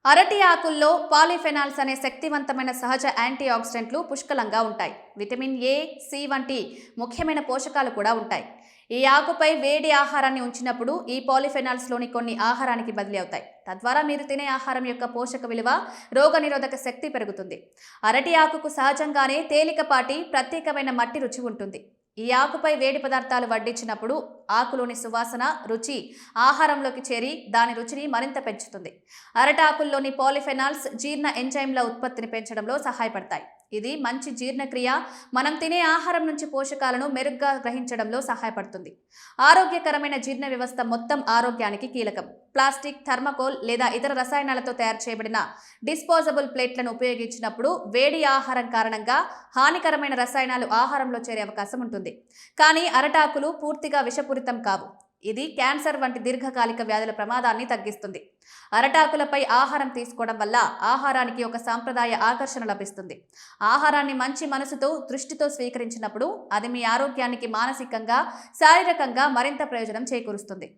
అరటి ఆకుల్లో పాలిఫెనాల్స్ అనే శక్తివంతమైన సహజ యాంటీ ఆక్సిడెంట్లు పుష్కలంగా ఉంటాయి. విటమిన్ ఏ, సి వంటి ముఖ్యమైన పోషకాలు కూడా ఉంటాయి. ఈ ఆకుపై వేడి ఆహారాన్ని ఉంచినప్పుడు ఈ పాలిఫెనాల్స్లోని కొన్ని ఆహారానికి బదిలీ అవుతాయి. తద్వారా మీరు తినే ఆహారం యొక్క పోషక విలువ, రోగనిరోధక శక్తి పెరుగుతుంది. అరటి ఆకుకు సహజంగానే తేలికపాటి ప్రత్యేకమైన మట్టి రుచి ఉంటుంది. ఈ ఆకుపై వేడి పదార్థాలు వడ్డించినప్పుడు ఆకులోని సువాసన, రుచి ఆహారంలోకి చేరి దాని రుచిని మరింత పెంచుతుంది. అరటాకుల్లోని పాలిఫెనాల్స్ జీర్ణ ఎంజైమ్ల ఉత్పత్తిని పెంచడంలో సహాయపడతాయి. ఇది మంచి జీర్ణక్రియ, మనం తినే ఆహారం నుంచి పోషకాలను మెరుగ్గా గ్రహించడంలో సహాయపడుతుంది. ఆరోగ్యకరమైన జీర్ణ వ్యవస్థ మొత్తం ఆరోగ్యానికి కీలకం. ప్లాస్టిక్, థర్మకోల్ లేదా ఇతర రసాయనాలతో తయారు చేయబడిన డిస్పోజబుల్ ప్లేట్లను ఉపయోగించినప్పుడు వేడి ఆహారం కారణంగా హానికరమైన రసాయనాలు ఆహారంలో చేరే అవకాశం ఉంటుంది. కానీ అరటాకులు పూర్తిగా విషపూరితం కావు. ఇది క్యాన్సర్ వంటి దీర్ఘకాలిక వ్యాధుల ప్రమాదాన్ని తగ్గిస్తుంది. అరటాకులపై ఆహారం తీసుకోవడం వల్ల ఆహారానికి ఒక సాంప్రదాయ ఆకర్షణ లభిస్తుంది. ఆహారాన్ని మంచి మనసుతో, దృష్టితో స్వీకరించినప్పుడు అది మీ ఆరోగ్యానికి మానసికంగా, శారీరకంగా మరింత ప్రయోజనం చేకూరుస్తుంది.